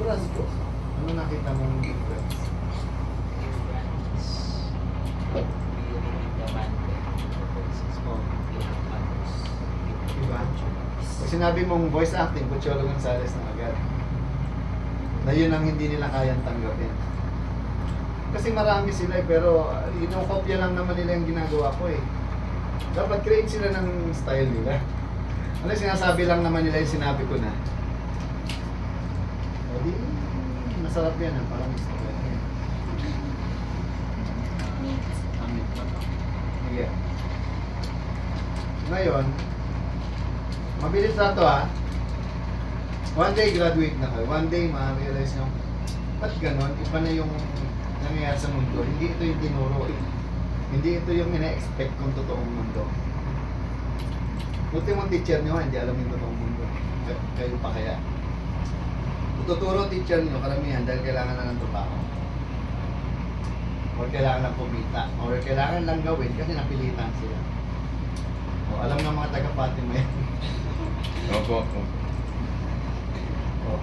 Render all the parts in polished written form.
natural ko. Ano nakita mong difference? Diba? Pag sinabi mong voice acting, Pocholo Gonzales na agad. Na yun ang hindi nila kayang tanggapin. Kasi marami sila pero inokopya lang naman nila yung ginagawa ko eh. Dapat create sila ng style nila. Ano sinasabi lang naman nila yung sinabi ko na. O di, masarap yan parang gusto ko yan. Amit pa to. Sige. Ngayon, mabilis na to ha. One day graduate na kayo. One day ma-realize nyo, ba't ganon? Iba na yung nangyayari sa mundo. Hindi ito yung tinuro eh. Hindi ito yung ina-expect kong totoong mundo. Buti mong teacher nyo, hindi alam yung totoong mundo. Kayo pa kaya. Tuturo teacher nyo, karamihan dahil kailangan na ng trabaho. Or kailangan lang kumita. Or kailangan lang gawin kasi napilitan sila. O, alam ng mga taga-Fatima yan. Opo. O.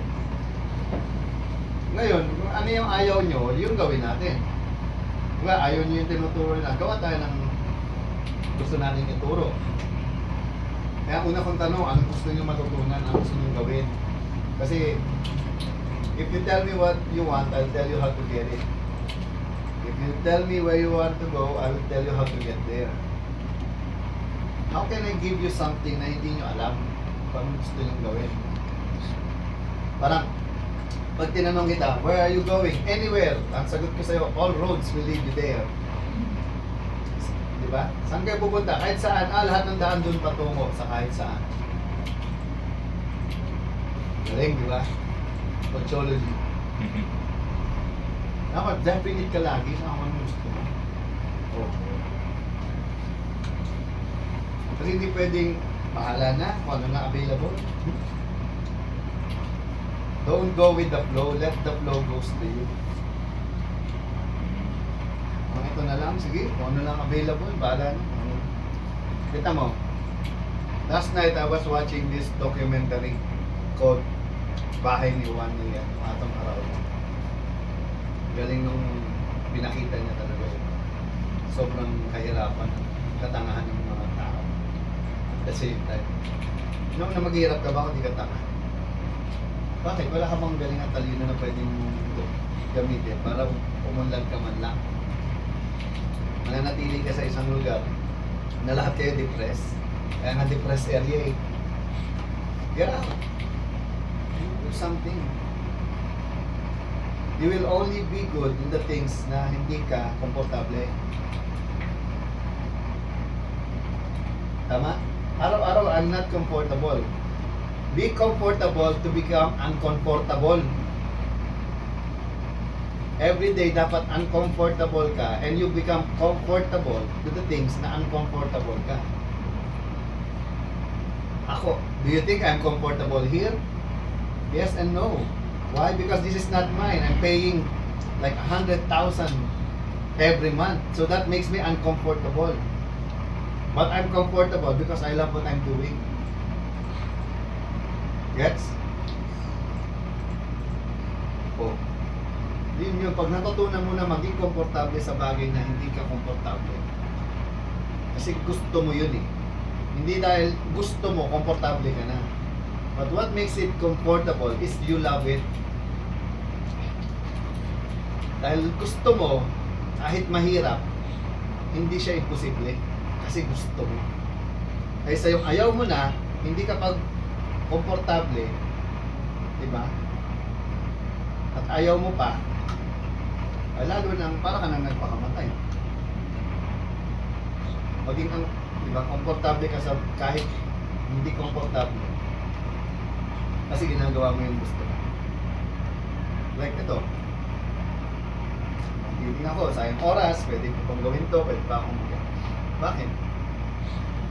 Ngayon, kung ano yung ayaw nyo, yung gawin natin. Kung ayaw nyo yung tinuturo nila, gawa tayo ng gusto natin ituro. Kaya una kong tanong, ano gusto nyo matutunan, ano gusto nyo gawin? Kasi, if you tell me what you want, I'll tell you how to get it. If you tell me where you want to go, I will tell you how to get there. How can I give you something na hindi nyo alam kung ano gusto nyo gawin? Parang, pag tinanong kita, where are you going? Anywhere. Ang sagot ko sa'yo, all roads will lead you there. Diba? Saan kayo pupunta? Kahit saan, lahat ng daan doon patungo sa kahit saan. Galing, diba? Pochology. Dapat definite ka lagi sa kung ano gusto mo. Oh. Kasi hindi pwedeng bahala na kung ano na available. Don't go with the flow, let the flow goes to you. Kung ito na lang, sige, kung ano lang available, bahala na. Kita mo, last night I was watching this documentary called Bahay ni Juan ni Atong Araw. Galing nung pinakita niya talaga yun. Sobrang kahirapan, katangahan ng mga tao. At the same time, nung na maghihirap ka ba kung di ka tanga? Bakit? Wala ka bang galing at talino na pwedeng gamitin para umunlad ka man lang? Mananatili ka sa isang lugar na lahat kayo depressed. Kaya nga depressed area eh. Get out. Do something. You will only be good in the things na hindi ka komportable. Tama? Araw-araw, I'm not comfortable. Be comfortable to become uncomfortable. Every day, dapat uncomfortable ka and you become comfortable to the things na uncomfortable ka. Ako, do you think I'm comfortable here? Yes and no. Why? Because this is not mine. I'm paying like 100,000 every month. So that makes me uncomfortable. But I'm comfortable because I love what I'm doing. Gets? Oh. Yun yung pag natutunan mo na maging komportable sa bagay na hindi ka komportable. Kasi gusto mo yun eh. Hindi dahil gusto mo, komportable ka na. But what makes it comfortable is you love it. Dahil gusto mo, kahit mahirap, hindi siya imposible. Kasi gusto mo. Kaysa yung ayaw mo na, hindi ka pag komportable, di ba? At ayaw mo pa, ay lalo nang para ka nang nagpakamatay. Maging ang, di ba, komportable ka sa kahit hindi komportable. Kasi ginagawa mo yung gusto mo. Like ito. Titingnan ako, sayang oras, pwede ko pang gawin to, pwede pa akong magawin. Bakit?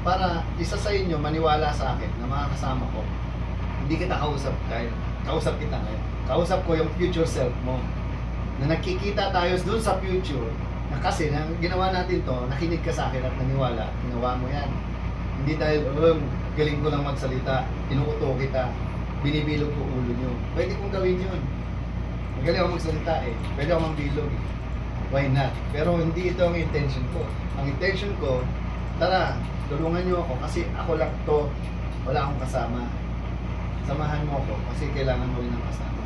Para isa sa inyo maniwala sa akin na makakasama ko. Hindi kita kausap kahit kausap kita ngayon. Kausap ko yung future self mo. Na nagkikita tayo dun sa future. Na kasi na ginawa natin to, nakinig ka sa akin at naniwala, ginawa mo yan. Hindi dahil, galing ko lang magsalita, inuuto kita, binibilog ko ulo nyo. Pwede kong gawin yun. Magaling ako magsalita eh. Pwede ako mambilog eh. Why not? Pero hindi ito ang intention ko. Ang intention ko, tara, tulungan niyo ako kasi ako lang to, wala akong kasama. Samahan mo ako kasi kailangan mo rin ng kasama.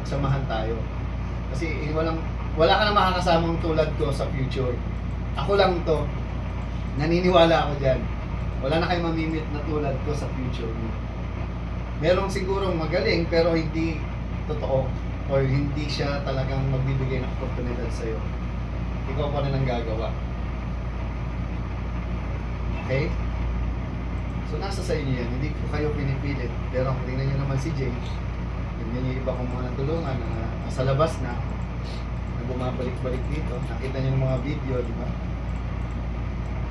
Samahan tayo. Kasi wala ka na makakasamang tulad ko sa future. Ako lang to. Naniniwala ako dyan. Wala na kayong mamimit na tulad ko sa future mo. Merong sigurong magaling pero hindi totoo or hindi siya talagang magbibigay ng oportunidad sa'yo. Ikaw pa rin ang gagawa. Okay? So nasa sa inyo yan. Hindi ko kayo pinipilit. Pero tingnan nyo naman si Jay. Tingnan nyo yung iba kong mga natulungan na nasa labas na bumabalik-balik dito. Nakita niyo yung mga video, di ba?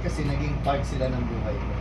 Kasi naging part sila ng buhay ko.